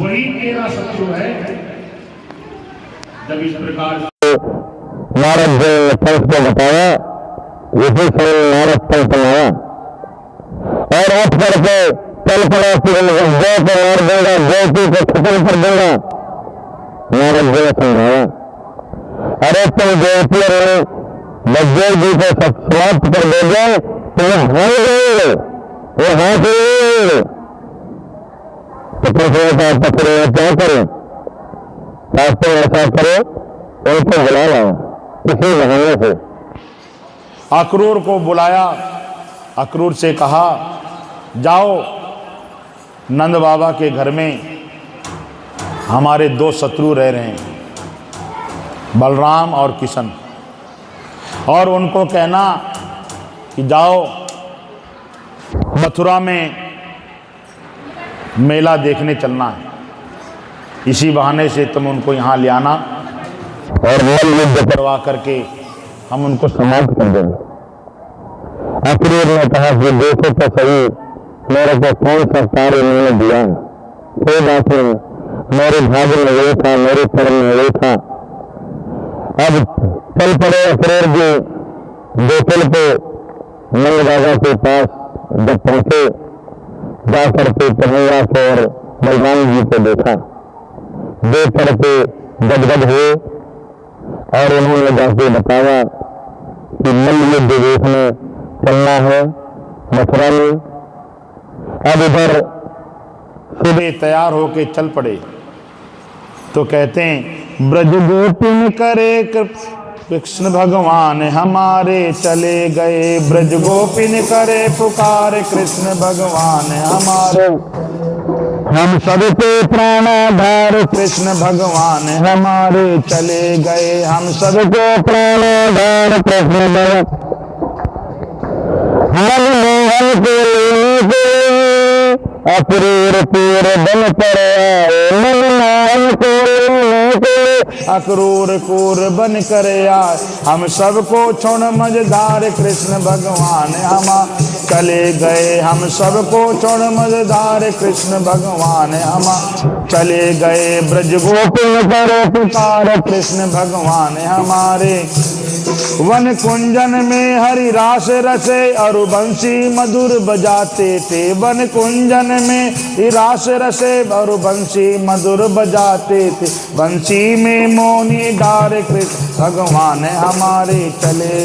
वही तेरा शत्रु है। जब इस प्रकार नारद जी ने पंथ को बताया, इसी समय नारद पंथ लाया और उठ करके चल पड़ा कि जय को मार देगा, जयती को खत्म कर देगा। नारद जी ने समझाया, अरे तुम जयती और बजय जी को समाप्त कर दोगे तो वो हार जाएंगे, वो हाथ जाएंगे। तो फिर क्या करें? शास्त्र ऐसा करो, उनको बुला लाओ। इसी बहाने से अक्रूर को बुलाया। अक्रूर से कहा, जाओ नंद बाबा के घर में हमारे दो शत्रु रह रहे हैं, बलराम और किशन, और उनको कहना कि जाओ मथुरा में मेला देखने चलना है। इसी बहाने से तुम उनको यहाँ ले आना और मल युद्ध करवा करके हम उनको समाप्त कर देंगे। अक्रूर ने कहा कि देखो तो सही, मेरे को कौन सा कार्य इन्होंने दिया, कोई बात नहीं, मेरे भाग्य में ये था, मेरे कर्म में ये था। अब चल पड़े अक्रूर जी गोकुल पे नंद बाबा के पास। जब पहुंचे, जाकर के कन्हैया को और बलराम जी को देखा, देख करके गदगद हुए और उन्होंने जाके बताया कि मल्ल युद्ध देखने चलना है मथुरा में। अब इधर सुबह तैयार होके चल पड़े तो कहते हैं, ब्रज गोपिन करे कृष्ण भगवान हमारे चले गए, ब्रज गोपिन करे पुकार कृष्ण भगवान हमारे, हम सबके प्राणाधार कृष्ण भगवान हमारे चले गए, हम सबके प्राणाधार कृष्ण भगवान। मनमोहन के लेने अक्रूर पूर बन पर आए, मनमोहन को लेने के अक्रूर कूर बन कर आए, हम सबको छोड़ मझधार कृष्ण भगवान हम चले गए, हम सबको छोड़ मझधार कृष्ण भगवान हम चले गए, ब्रज गोकुल करे पुकार कृष्ण भगवान हमारे। वन कुंजन में हरि रास रसे और बंसी मधुर बजाते थे, वन कुंजन में रास रसे और बंसी मधुर बजाते थे, बंसी में मोनी डार कृष्ण भगवान हमारे चले,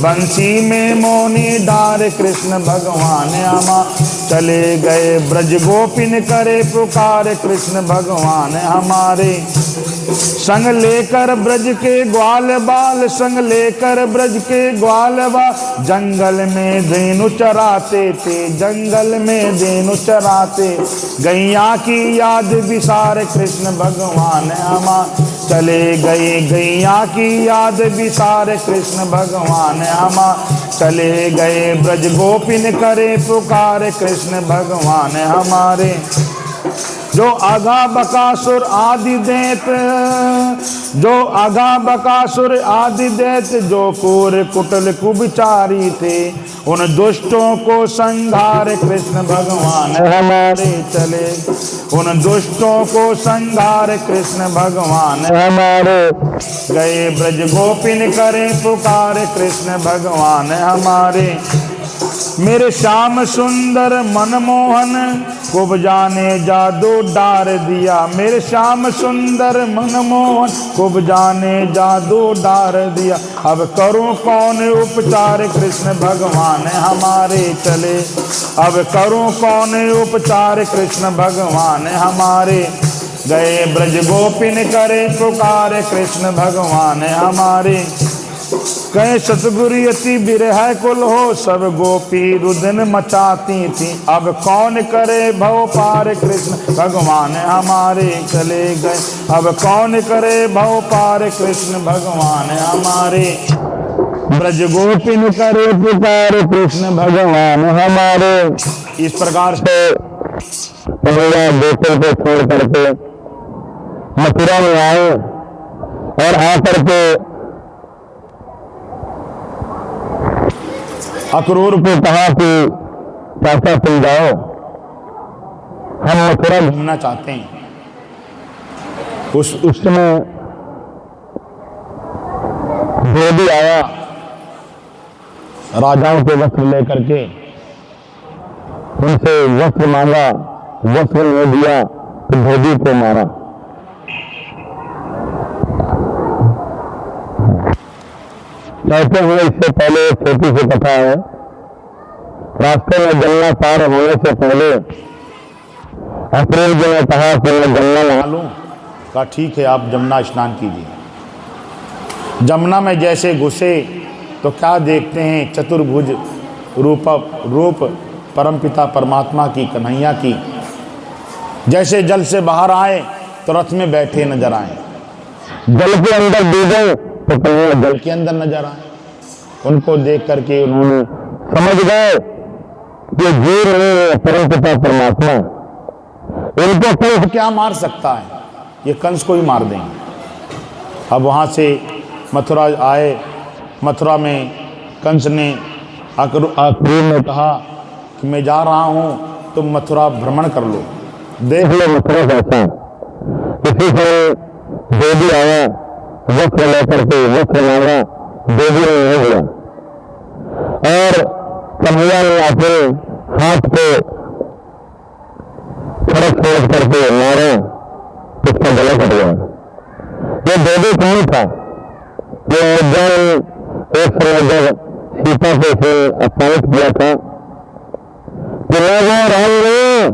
बंसी में मोनी डार कृष्ण भगवान हम चले गए, ब्रज गोपिन करे पुकार कृष्ण भगवान हमारे। संग लेकर ब्रज के ग्वाल बाल, संग लेकर ब्रज के ग्वाल बाल, जंगल में धेनु चराते थे, जंगल में धेनु चराते, गैया की याद विसार कृष्ण भगवान हम चले गए, गैया की याद विसार कृष्ण भगवान हम चले गए, ब्रज गोपिन करे पुकार कृष्ण भगवान हमारे। जो आगा बकासुर आदि दैत, जो आगा बकासुर आदि दैत, जो कोर कुटल कुविचारी थे, उन दुष्टों को संहार कृष्ण भगवान हमारे चले, उन दुष्टों को संहार कृष्ण भगवान हमारे गए, ब्रज गोपिन करे पुकार कृष्ण भगवान हमारे। मेरे श्याम सुंदर मनमोहन खूब जाने जादू डार दिया, मेरे श्याम सुंदर मनमोहन खूब जाने जादू डार दिया, अब करूं कौन उपचार कृष्ण भगवान हमारे चले, अब करूं कौन उपचार कृष्ण भगवान हमारे गए, ब्रज गोपिन करे पुकार कृष्ण भगवान हमारे। कहे सतगुरु अति बिरह कुल हो, सब गोपी रुदन मचाती थी, अब कौन करे भव पार कृष्ण भगवान हमारे चले गए, अब कौन करे भव पार कृष्ण भगवान हमारे, ब्रज गोपिन करे पुकार कृष्ण भगवान हमारे। इस प्रकार से कन्हैया बेटे को छोड़ करके मथुरा में आए और आकर के अक्रूर को कहा कि चाचा तुम जाओ, हम मथुरा घूमना चाहते हैं। उस समय धोबी आया राजाओं के वस्त्र लेकर के, उनसे वस्त्र मांगा, वस्त्र नहीं दिया तो धोबी को मारा। कहते हैं इससे पहले एक छोटी सी कथा है। रास्ते में गन्ना पार होने से पहले अप्रैल जी ने कहा कि मैं गन्ना नहा लूं। कहा ठीक है, आप जमुना स्नान कीजिए। जमुना में जैसे घुसे तो क्या देखते हैं, चतुर्भुज रूप परमपिता परमात्मा की, कन्हैया की। जैसे जल से बाहर आए तो रथ में बैठे नजर आए, जल के अंदर डूबे तो कन्हैया जल के अंदर नजर आए। उनको देख करके उन्होंने समझ गए कि जीव में परमपिता परमात्मा, इनको कंस क्या मार सकता है, ये कंस को ही मार देंगे। अब वहाँ से मथुरा आए। मथुरा में कंस ने अक्रूर ने कहा कि मैं जा रहा हूँ, तुम मथुरा भ्रमण कर लो, देख लो मथुरा कैसा। इसी से देवी आया, वस्त्र लेकर के वस्त्र मांगा, देवी ने नहीं दिया और कन्हैया ने अपने हाथ को सड़क छोड़ करके मारा, उसका गला कट गया। ये देवी कौन था? ये मुद्दा एक समय जब सीता को से अपमानित किया था कि मैं वो राम नहीं,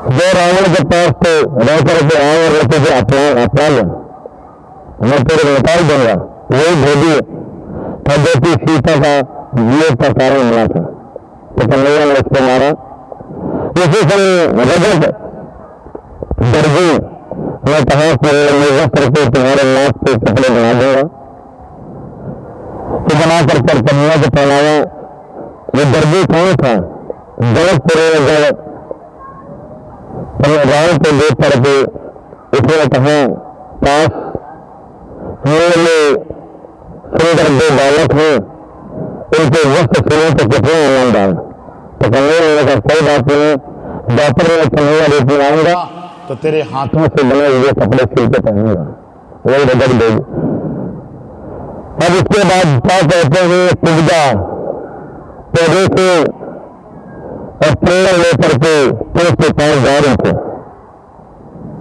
जो रावण के पास तो रह करके आए और रहते थे अपना लो, मैं तेरे निकाल दूंगा। वही धोबी था जो कि सीता का वियोग का कारण बना था। तो कन्हैया ने उसको मारा। इसी समय रजत दर्जी ने कहा कि मैं वस्त्र को तुम्हारे नाक के कपड़े बना दूंगा। तो बना कर कन्हैया को पहनाया। वो दर्जी कौन था? जनकपुर में जब राम को देख करके उसने कहा, पास मेरे सुंदर दो बालक हैं, उनके वस्त्र सुने तो कितने आनंद आए। तो कन्हैया ने कहा कोई बात नहीं, दोपहर में कन्हैया रूप में आऊंगा तो तेरे हाथों से बने हुए कपड़े सिल के पहनूंगा। वही रजत देवी। अब इसके बाद क्या कहते हैं, पूजा पौधे से और प्रेरणा लेकर के पुरुष के पास जा रहे थे।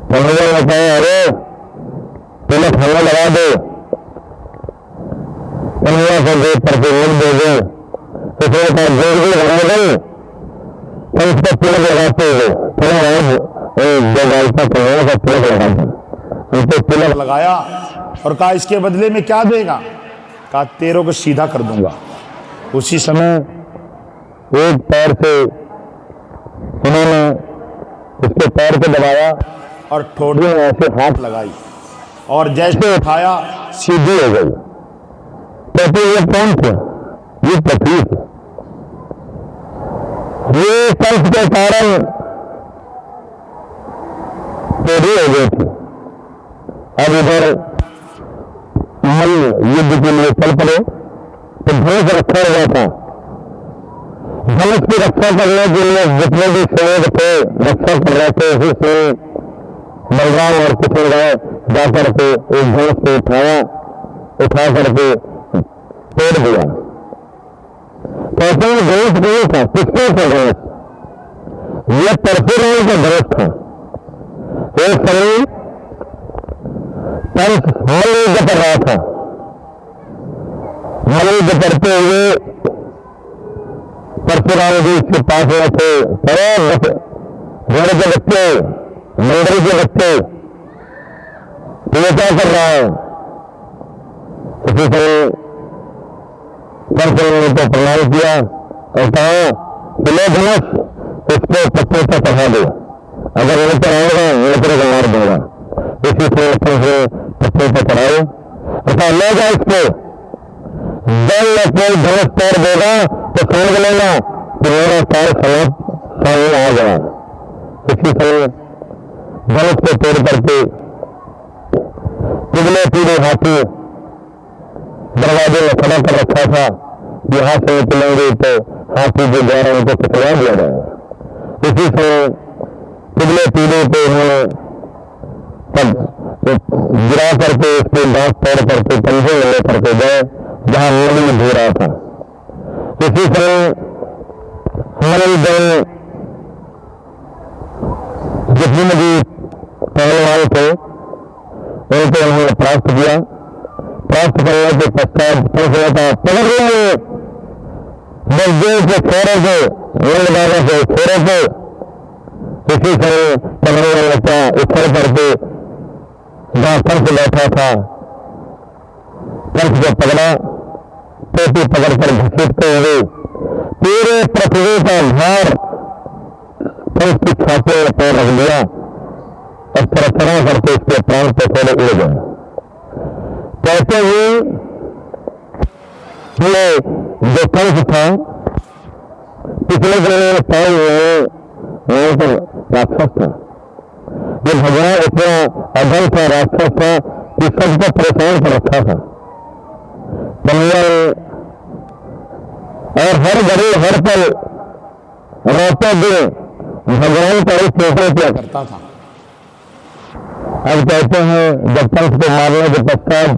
कन्हैया ने कहा अरे तिलक हमें लगा दो। कन्हैया को देख करके लिख दे दो। उसने कहा जोड़ भी लगा गई तो उसको तिलक लगाते हुए जो गायिका कन्हैया का तिलक लगा दो। उनको तिलक लगाया और कहा इसके बदले में क्या देगा? कहा तेरों को सीधा कर दूंगा। उसी समय एक पैर से उन्होंने उसके पैर को दबाया और ठोड़ी में ऐसे हाथ लगाई और जैसे उठाया सीधी हो गई। कहते ये कौन थे? ये पृथ्वी थे। ये कंस के कारण टेढ़ी हो गई थी। अब इधर मल युद्ध के लिए चल पड़े तो धनुष रखा हुआ था। धनुष की रक्षा करने के लिए जितने भी सैनिक थे रक्षा कर रहे थे, उसी से बलराम और कृष्ण जाकर के एक धनुष को उठा करके तोड़ दिया। कहते हैं धनुष नहीं था, किसने था धनुष? यह परशुराम का धनुष था। एक समय कंस हल युद्ध कर रहा था। हल युद्ध करते हुए परशुराम जी इसके पास में थे। घोड़े के बच्चे, मंडल के बच्चे, ये क्या कर रहा है? इसी समय परशुराम ने तो प्रणाम किया और कहा कि लो धनुष, इसको पत्थर पर चढ़ा दो, अगर लेकर आएगा लेकर को मार दूंगा। इसी से पत्थर पर चढ़ाओ, ऐसा ले जाए इसको, जल अपने धनुष तोड़ देगा तो समझ लेना कि मेरा कार्य समाप्त सामने आ गया। इसी समय धनुष को तोड़ करके पिघले पीले हाथी दरवाजे में खड़ा कर रखा था। यहाँ से निकलेंगे तो हाथी जो जा रहे हैं उनको पकड़ा दिया जाएगा। इसी समय पिघले पीले पे उन्होंने तब गिरा करके उसके दांत तोड़ करके पंजे ले करके गए जहां नदी में धो रहा था। इसी समय हमारे दल जितने भी पहलवान थे उनको उन्होंने प्राप्त किया। प्राप्त करने के पश्चात पहुंचना था पकड़ने मजदूर के छोरों को नंद बाबा के छोरों को। इसी समय पकड़ने लगा उछल करके जहां पंच बैठा था पंच को पकड़ा, टोपी पकड़कर घसीटते हुए पूरे पृथ्वी का भार पंच की छाती में पैर रख दिया और तरह करके इसके प्राण पे थोड़े उड़ गए। कहते हुए ये जो पंच था पिछले जन्म में पाए हुए वहां पर राक्षस था। ये भगवान इतना अधल था, राक्षस था कि सबको परेशान कर रखा था और हर घड़ी हर पल रातों दिन भगवान का एक चेष्टा किया करता था। अब कहते हैं जब पंच को मारने के पश्चात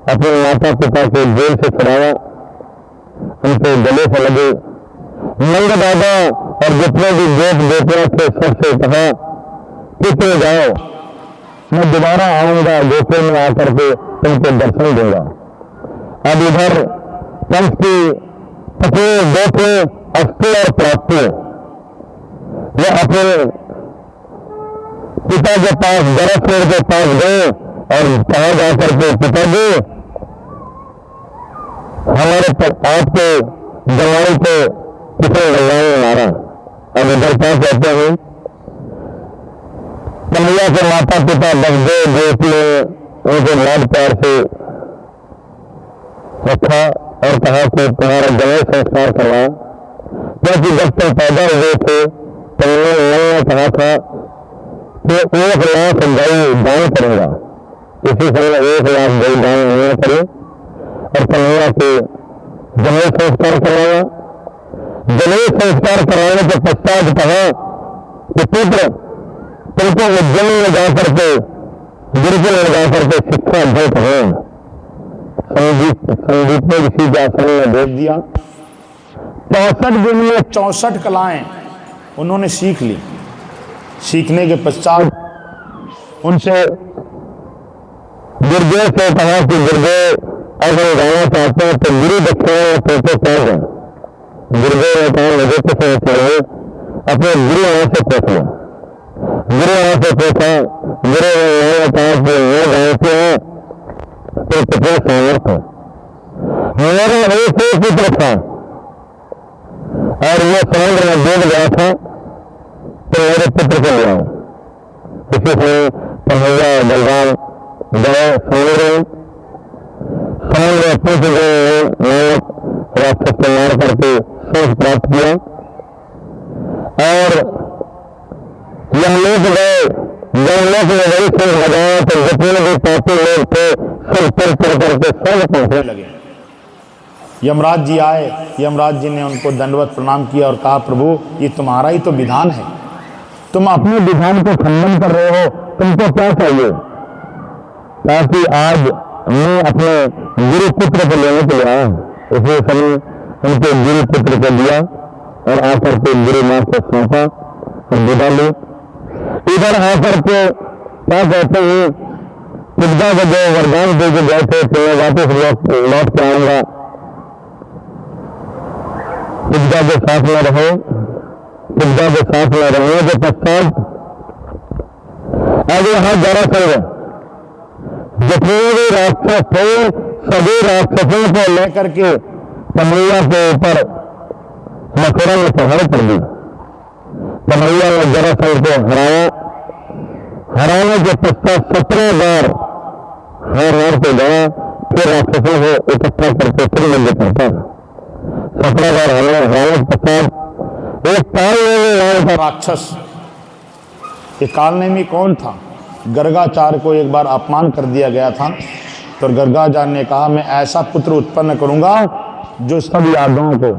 अपने माता पिता को जेल से छुड़ाया, उनके गले से लगे नंद बाबा और जितने भी देव देवता थे सबसे कहा कितने जाओ, मैं दोबारा आऊंगा गोकुल में आकर के तुमको दर्शन दूंगा। अब इधर पंच की पत्नी बेटे अस्थि और प्राप्ति ये अपने पिता के पास दरअसल के पास गए और कहा जाकर के पिताजी हमारे आपके जवाई को किसी गंगाई में मारा। अब इधर क्या कहते हैं कन्हैया के माता पिता बगदेव बेटी उनके लाड प्यार से रखा और कहा कि तुम्हारा जवाई संस्कार करवा, क्योंकि जब तुम पैदा हुए थे तो उन्होंने कहा था कि 1 लाख गाय दान करूंगा। इसी समय 1 लाख गाय दान उन्होंने करे और कन्हैया के जवाई संस्कार करवाया। जवाई संस्कार कराने के पश्चात कहा कि पुत्र तुमको उज्जैन में जाकर के गुरुकुल में जाकर के शिक्षा अध्ययन करें। संगीत में किसी व्यासन ने भेज दिया। 64 दिन में 64 कलाएं उन्होंने सीख ली। सीखने के पश्चात उनसे गुरुदेव से कहा कि गुरुदेव अगर गाना चाहते हैं तो गुरु दक्षिणा पैसे कर दें। गुरुदेव ने कहा मुझे कुछ नहीं चाहिए, अपने गुरु वहां से पूछ लो। गुरु वहां से पूछा, गुरु ने कहा कि वो गायते हैं तो कितने सामर्थ है। मेरा एक ही पुत्र था और वो समुद्र में डूब गया था तो मेरे पुत्र को लिया। इसी समय कन्हैया बलराम गए समुद्र में पूछ गए, नायक राक्षस को मार करके सुख प्राप्त किया और यमलोक गए। यमलोक में वही सुख लगाया तो जितने भी पापी लोग थे सब पर करके सब पहुंचने लगे। यमराज जी आए, यमराज जी ने उनको दंडवत प्रणाम किया और कहा प्रभु ये तुम्हारा ही तो विधान है, तुम अपने विधान को खंडन कर रहे हो, तुमको क्या चाहिए? ताकि आज मैं अपने गुरु पुत्र को लेने के लिए आया। इसलिए समय उनके गुरु पुत्र को दिया और आकर के गुरु मां को सौंपा और विदा ली। इधर आकर के क्या कहते हैं विद्या को जो वरदान दे के गए थे तो मैं वापस लौट के आऊंगा, विद्या के साथ में रहो। विद्या के साथ में रहने के पश्चात अब यहाँ जरासंध जितने भी राक्षस थे सभी राक्षसों को लेकर के कन्हैया के ऊपर मथुरा में चढ़ाई कर दी। कन्हैया ने जरासंध को हराया। हराने के पश्चात 17 बार हार के गया, फिर राक्षसों को इकट्ठा करके फिर मंदिर पहुंचा। 17 बार हराने के पश्चात एक काल था राक्षस। ये कालनेमी कौन था? गर्गाचार्य को एक बार अपमान कर दिया गया था तो गर्गाचार्य ने कहा मैं ऐसा पुत्र उत्पन्न करूंगा जो सब यादों को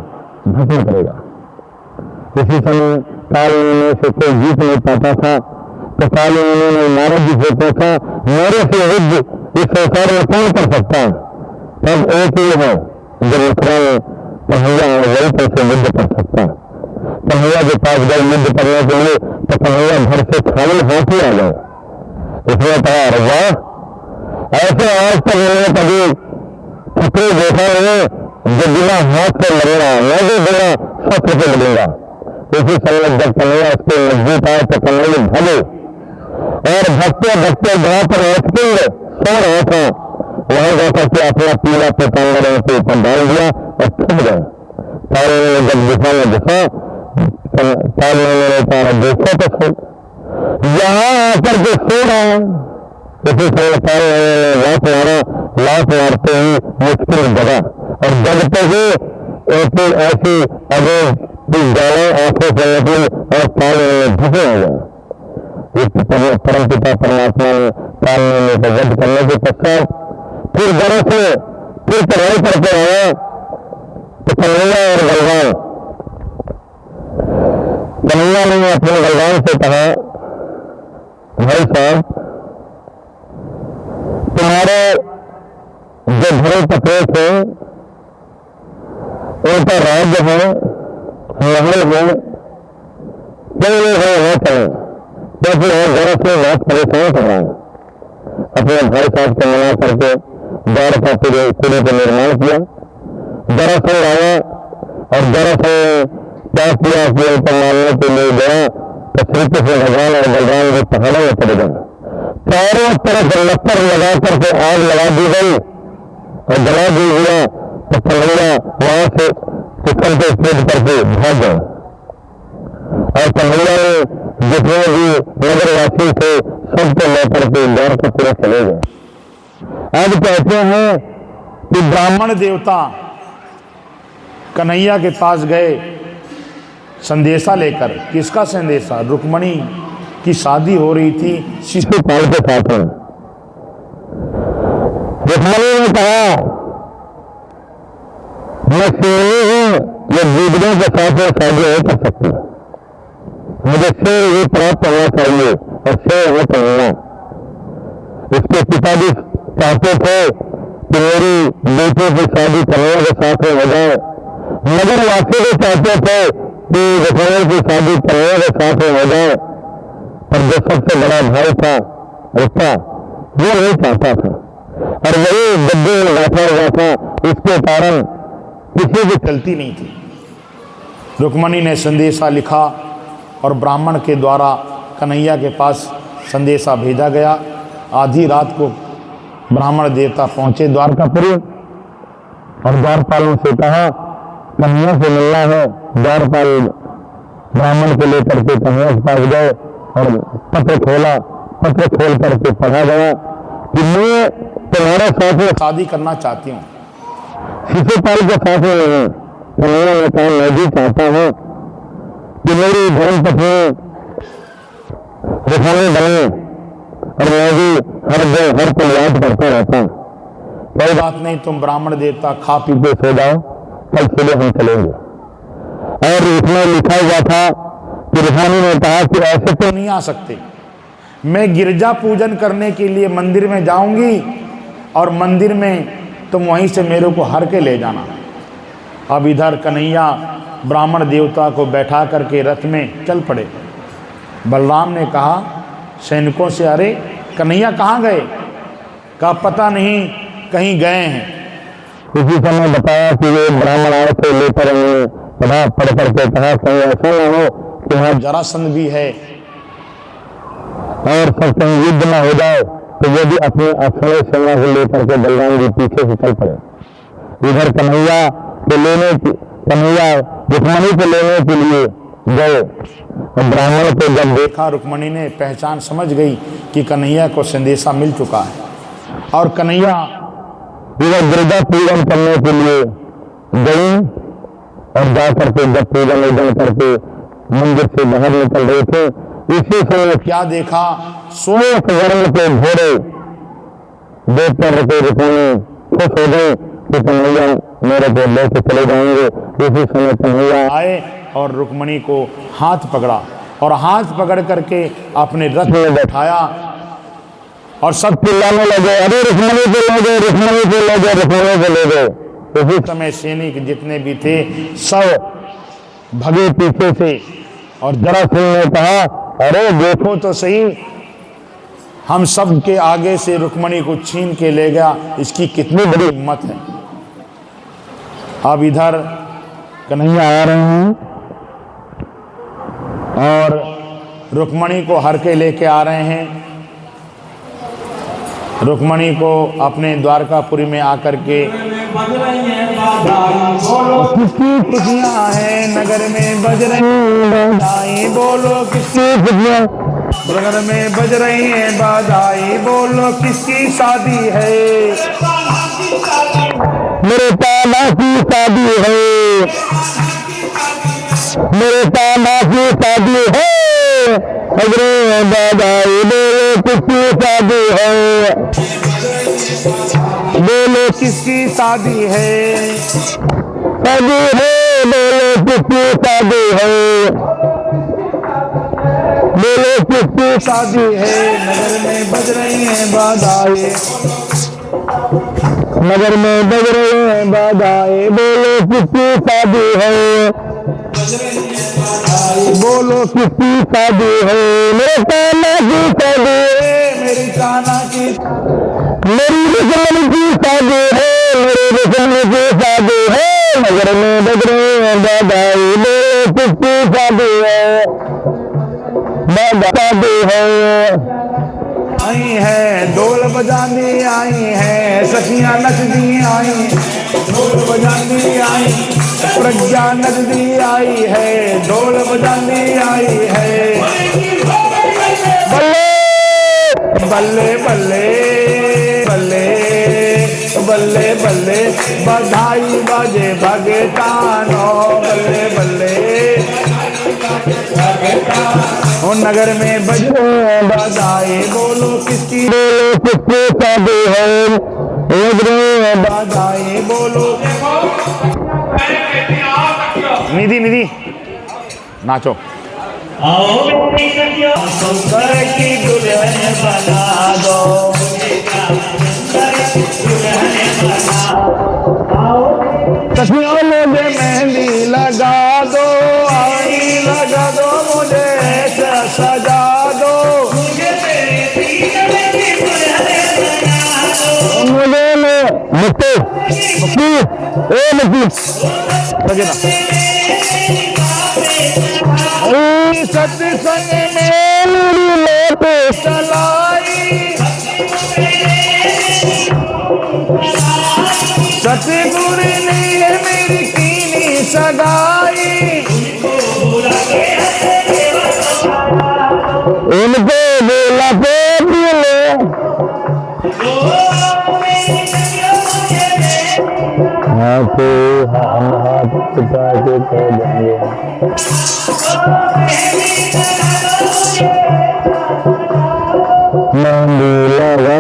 भस्म करेगा। इसी समय कालनेमी से कोई जीत नहीं पाता था, तो काली मुनि ने नारद जी से पूछा, मेरे से युद्ध इस संसार में कौन कर सकता है? तब एक ही है जो मथुरा में कन्हैया और वही पर से युद्ध कर सकता है। कन्हैया के पास गए युद्ध करने के लिए, तो कन्हैया घर से खाली हाथ ही आ गए। इसने कहा, अरे वाह, ऐसे आज तक मैंने कभी छतरी देखा नहीं जो बिना हाथ से लगेगा, मैं भी बिना शस्त्र से लगेगा। इसी समय जब कन्हैया उसके नजदीक आए तो कन्हैया भगे और भगते भगते जहाँ पर हॉस्पिटल सो रहा था वहां जाकर के अपना पीला पतंगा के ऊपर डाल दिया और छुप गए। तारे ने जब दिखा में दिखा, तारे ने कहा, देखो तो यहाँ आकर के सो रहा है। इसी समय तारे ने लात मारा, लात मारते ही मुश्किल जगह और जगते ही ऐसी अगर जाने आंखों से निकली और ताले में धसे हो गए। परम पिता परमात्मा ने तालने को वध करने के पश्चात फिर गरज से फिर चढ़ाई करते आए तो कन्हैया और बलवान, कन्हैया ने अपने बलवान से कहा, भाई साहब, तुम्हारे जो घरे पकड़े थे उनका राज्य है, महल है, कोई है चले, तो फिर गरज से बहुत परेशान कर रहा है। अपने भाई साहब को मना करके द्वारका पूरे का निर्माण किया। दरअसल आया और दरअसल क्या किया कि उनको मारने के लिए गया तो श्री कृष्ण भगवान और बलराम भी पहाड़ों में चले गए। चारों तरफ लत्तर लगा करके आग लगा दी गई और जला दी गया तो कन्हैया वहां से पिछल के कूद करके भाग गए और कन्हैया ने जितने भी नगरवासी थे सबको लेकर के द्वारकापुर चले गए। अब कहते हैं कि ब्राह्मण देवता कन्हैया के पास गए संदेशा लेकर। किसका संदेशा? रुक्मणी की शादी हो रही थी शिशुपाल के साथ में। रुक्मणी ने कहा, मैं शेरनी हूं, ये दीदियों के साथ में शादी नहीं कर सकती, मुझे शेर ये प्राप्त होना चाहिए और शेर हमें कन्हैया। इसके पिताजी चाहते थे कि मेरी बेटी की शादी कन्हैया के साथ में हो जाए, नगरवासी भी चाहते थे कि रुक्मणी की शादी कन्हैया के साथ में हो जाए, पर जो सबसे बड़ा भाई था उसका वो नहीं चाहता था और वही गद्दे में बैठा हुआ था। इसके कारण किसी की चलती नहीं थी। रुक्मणी ने संदेशा लिखा और ब्राह्मण के द्वारा कन्हैया के पास संदेशा भेजा गया। आधी रात को ब्राह्मण देवता पहुंचे द्वारकापुरी और द्वारपालों से कहा, कन्हैया से मिलना है। द्वारपाल ब्राह्मण को लेकर के कन्हैया के पास गए और पत्र खोला। पत्र खोल करके पढ़ा गया कि मैं तुम्हारे साथ में शादी करना चाहती हूँ, शिशुपाल के साथ में नहीं। कन्हैया ने कहा, मैं भी चाहता हूँ कि मेरी धर्मपत्नी रुक्मणी बने और मैं भी हर दिन हर पल याद करता रहता हूँ। कोई बात नहीं, तुम ब्राह्मण देवता खा पी के सो जाओ, कल सुबह हम चलेंगे। और इसमें लिखा हुआ था कि रुक्मणी ने कहा कि ऐसे तो नहीं आ सकते, मैं गिरजा पूजन करने के लिए मंदिर में जाऊंगी और मंदिर में तुम वहीं से मेरे को हर के ले जाना। अब इधर कन्हैया ब्राह्मण देवता को बैठा करके रथ में चल पड़े। बलराम ने कहा सैनिकों से, अरे कन्हैया कहाँ गए? कहा पता नहीं, कहीं गए हैं। उसी समय बताया कि ये ब्राह्मण आए थे लेकर पढ़ा पढ़ करके कहा, कहीं ऐसा न हो कि वहाँ जरासंध भी है और सब कहीं युद्ध न हो जाए, तो ये भी अपने अक्षय सेना को लेकर के बलराम जी पीछे से चल पड़े। इधर कन्हैया रुक्मणी को लेने के लिए गए और ब्राह्मण को जब देखा, रुक्मणी ने पहचान समझ गई कि कन्हैया को संदेशा मिल चुका है और कन्हैया इधर गिरजा पूजन करने के लिए गई और जाकर के जब पूजन करके मंदिर से बाहर निकल रहे थे, इसी समय क्या देखा? श्वेत वर्ण के घोड़े देख करके रुक्मणी खुश हो गई कि कन्हैया मेरे को लेके चले जाएंगे। इसी समय कन्हैया आए और रुक्मणी को हाथ पकड़ा और हाथ पकड़ करके अपने रथ में बैठाया और सब चिल्लाने लगे, अरे रुक्मणी को ले गए, रुक्मणी को ले गए, रुक्मणी को ले गए। उसी समय सैनिक जितने भी थे सब भगे पीछे से। और जरासंध ने कहा, अरे देखो तो सही, हम सब के आगे से रुक्मणी को छीन के ले गया, इसकी कितनी बड़ी हिम्मत है। अब इधर कन्हैया आ रहे हैं और रुक्मणी को हर के लेके आ रहे हैं। रुक्मणी को अपने द्वारकापुरी में आकर के किसकी खुशियाँ हैं नगर में बज रही बधाई, बोलो किसकी खुशियाँ नगर में बज रही हैं बधाई, बोलो किसकी शादी है। मेरे ताना की शादी है, मेरे ताना की शादी है, अरे बधाई बोलो किसकी शादी है, बोलो किसकी शादी है, शादी है, बोलो किसकी शादी है, बोलो किसकी शादी है। नगर में बज रही हैं बधाई, नगर में बज रही हैं बधाई, बोलो किसकी शादी है, बोलो किसकी शादी है, मेरे ताना की शादी है, मेरी कान्हा की, मेरी रुक्मणी की शादी है, मेरी रुक्मणी की शादी है, नगर में बज रही हैं बधाई, बोलो किसकी शादी है, शादी है। आई है ढोल बजाने आई है, सखियां नचदी आई, ढोल बजाने आई, प्रज्ञा नचदी आई है, ढोल बजाने आई है। बल्ले बल्ले बल्ले बल्ले बल्ले बधाई बाजे भगतानो, बल्ले बल्ले और नगर में बजे बधाई, बोलो किसकी, बोलो किसकी शादी है, बधाई बोलो। निधि निधि नाचो। शंकर की दुल्हन बना दो, सखियों मुझे मेहंदी लगा दो, आई लगा दो मुझे सजा दो, मुझे सत्संग में लेते चलाई, सतगुरु ने मेरी कीनी सगाई, इनको बोला हम हाथ पिता के कह देंगे, मेहंदी लगा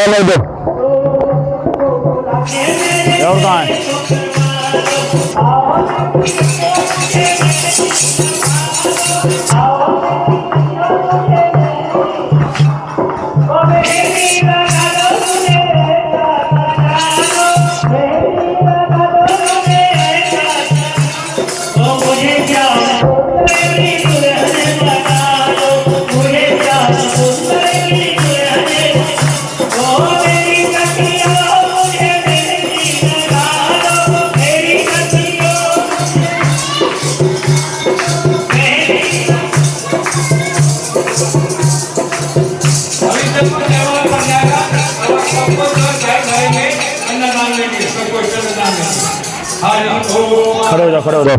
नहीं दो और कहाँ है? खड़े हो जाओ, खड़े हो जाओ।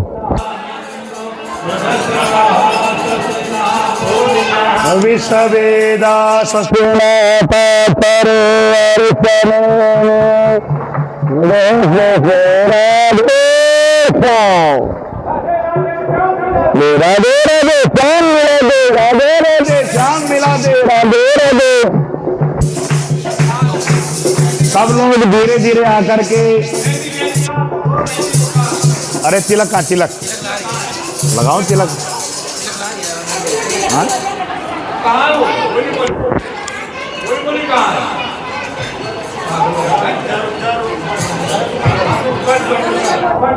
विश्ववेदा श्याम मिला दे। सब लोग धीरे धीरे आकर के, अरे तिलक का तिलक लगाओ, तिलक।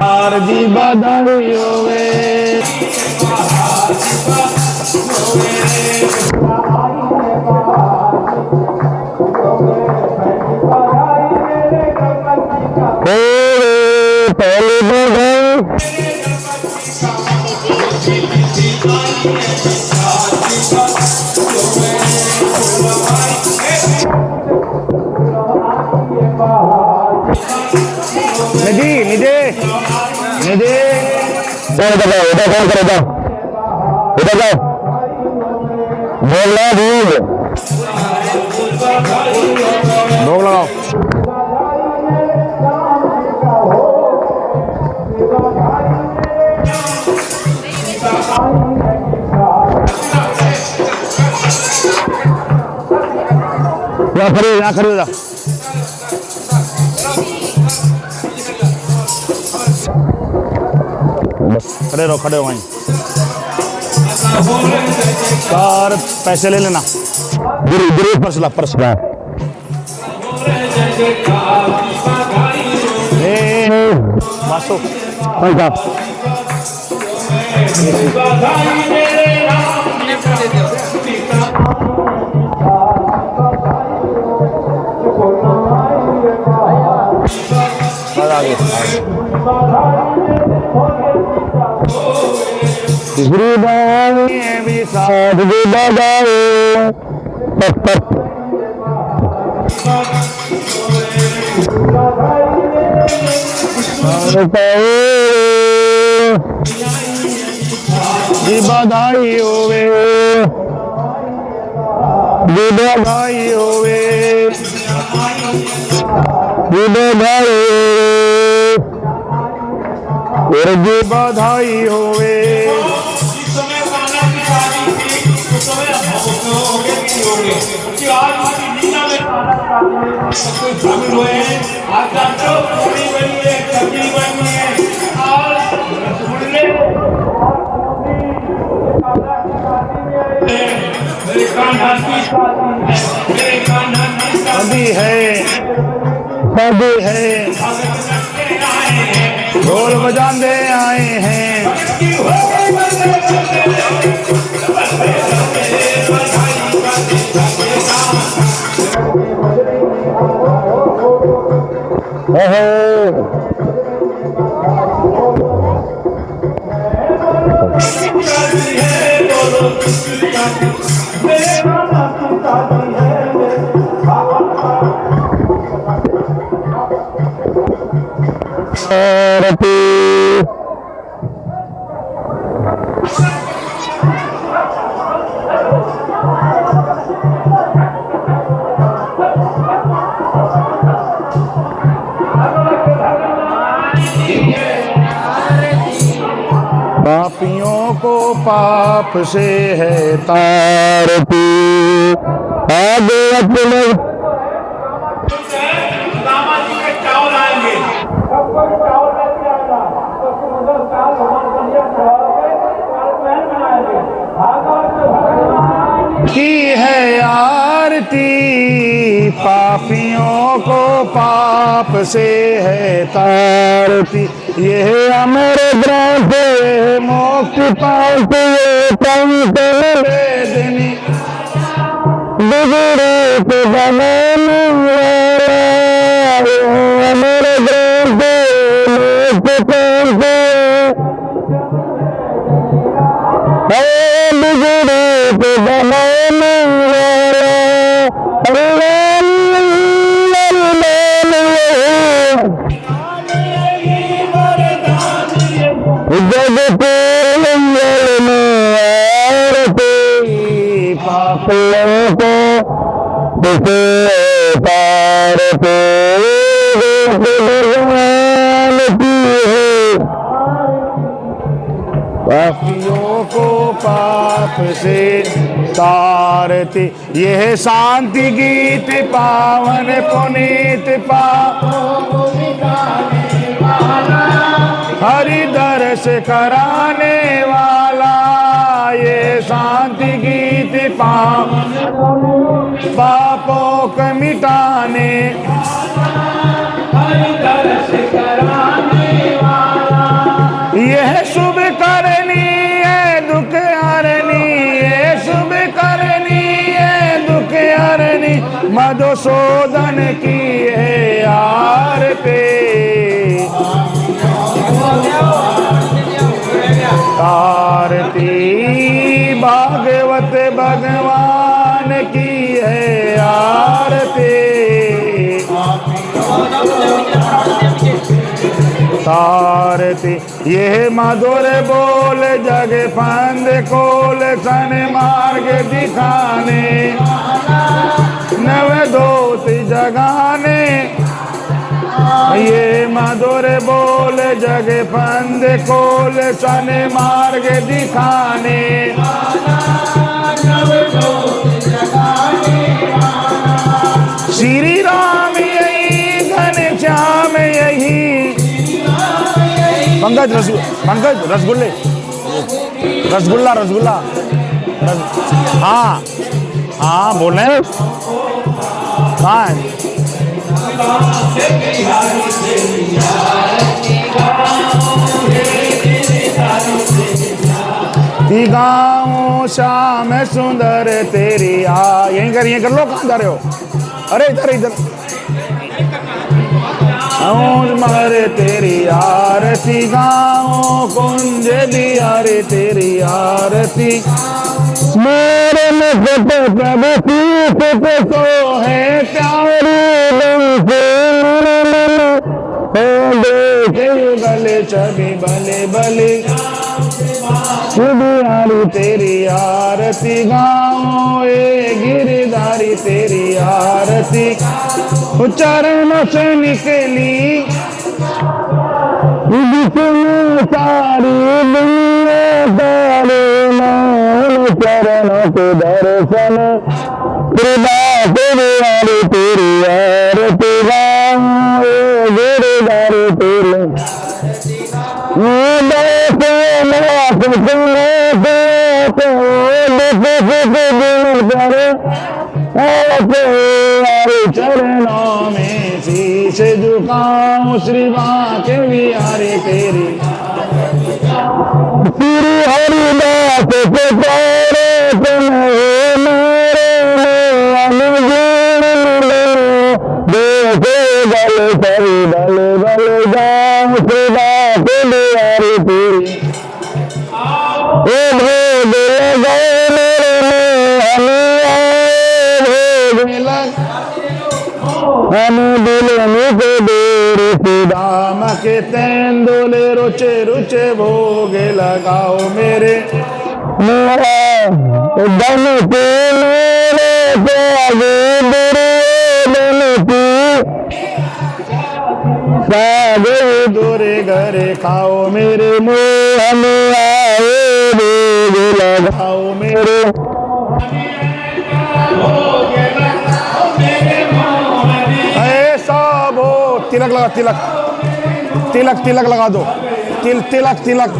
हाँ जी बधाई होवे, निधि निधि निधि इधर जाओ, इधर कौन करेगा, इधर जाओ, बोलना भूल, भोग लगाओ। यहाँ खड़े हो जा। खड़े रहो, खड़े हो वहीं। कार पैसे ले लेना, पर्स ला, पर्स ला। वासु बधाई होवे, बधाई होवे, बधाई होवे। शादी है, ढोल बजाने आए हैं। पापियों को पाप से है तारती, आगे अपने पापियों को पाप से है तारती, यह अमर ग्रंथ मोक्ष पाती पंत वेदनी, विपरीत बनाने वाला अमर ग्रंथ मोक्ष पाती, विपरीत बनाने वाला जग तेरे मंगल में आरती, पापियों को तुझे तारते भगवान की है, पापियों को पाप से तारती, यह शांति गीत पावन पुनीत हरि दर्श कराने वाला, ये शांति गीत पापों को मिटाने, हरि दर्श कराने वाला, यह शुभ करनी है दुख हरनी, ये शुभ करनी है दुख हरनी, मधुसूदन की है आरती, आरती भागवत भगवान की है आरती, तारती, यह मधुर बोल जग फंद कोल सन मार्ग दिखाने, नवदोष जगाने, ये मधुर बोल जग फंद कोल सन मार्ग दिखाने, श्री राम यही घनश्याम यही, पंकज रसगुल्ले रसगुल्ला रसगुल्ला हाँ हाँ बोल रहे हैं हाँ, गाँव श्याम सुंदर तेरी यहीं कर लो, कहाँ जा रहे हो, अरे इधर मारे तेरी आरती, गाँव कुंज दिया रे तेरी आरती, मेरे मुझे प्रभु सीत तो है प्यारी गले छवि भले भले, बिहारी तेरी आरती, गाँव गिरधारी तेरी आरती, चरण से निकली सारी चरण के दर्शन, तेरी आरती, गाँव गिरधारी तेरी चरणों में शीश झुकाऊं, श्री के बिहारी तेरी, श्री हरिदास के प्यारे तुम्हें मेरे अनुगुण देखे बल सभी बल बल जाऊं, श्री के बिहारी तेरी, भोग लगाए दाम के तेंदुले रुचे रुचे भोग लगाओ मेरे, धन के मेरे दूरे घरे खाओ मेरे, मुँह में आए भोग लगाओ मेरे, तिलक लगा, तिलक तिलक लगा दो, तिलक तिलक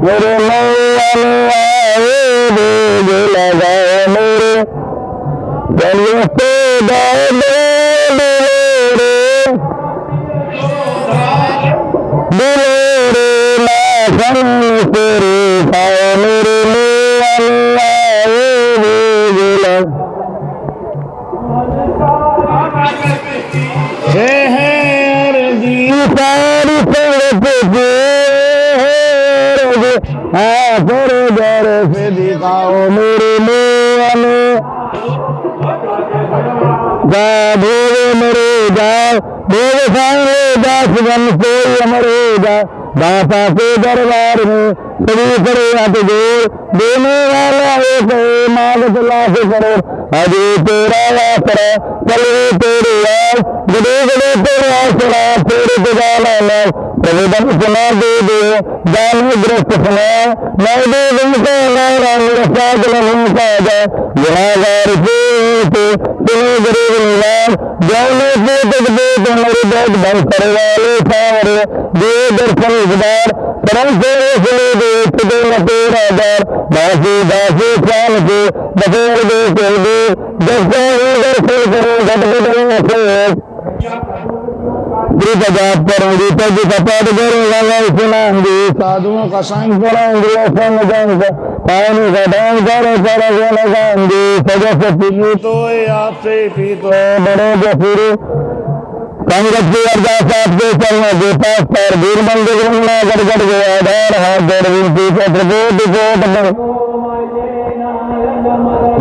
मेरे लगाओ मेरे, दिखाओ मेरे मोहन मरे जाओ मेरे सामने दास बन कोई अमर हो जा दाता के दरबार में सभी खड़े हाथ जोड़ देने वाला एक मागत लाख करो अजय तेरा यात्रा चले तेरे यार गड़े गड़े तेरे आसरा तेरे गुजारा लाल प्रवेदन सुना दे दे जाने ग्रस्त सुना मैं दे उनका नारा मेरा सागल उनका जा गुनाहगार से तुम्हें गरीब निवार जाने के तक दे तुम्हारे बहुत भर करे वाले सावरे दे दर्शन उदार परम से सुने दे तुझे न तेरा दार दासी दासी चाल के बसेर दे चल दे दर्शन दर्शन करो घटघटन से जाप करूंगी तब कपाट करूंगा सुनाऊंगी साधुओं का संग कराऊंगी संग जंग पानी का दान करो लगाऊंगी सजा से पीली तो आपसे पी तो बड़े जो फिर संगत की अरदास आपके चलने के पास पर वीर मंदिर गड़गड़ गया आधार हाथ जोड़ विनती प्रबोध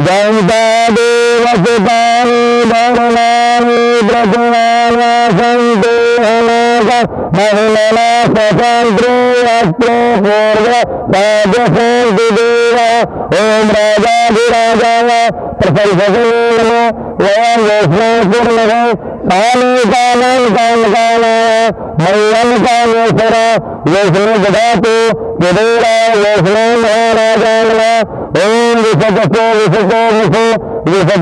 जनता देव सुपानी भरनानी ब्रजनाना संतो महिला स्वतंत्र अस्त्र पूर्व साध्य शांति देवा ओम राजाधिराजा प्रफल वयम वैष्णवपूर्ण काले कालन काल काला मल्लम कामेश्वर वैष्णव ददातु विदेरा वैष्णव महाराजा ओम विशतो विशतो विशतो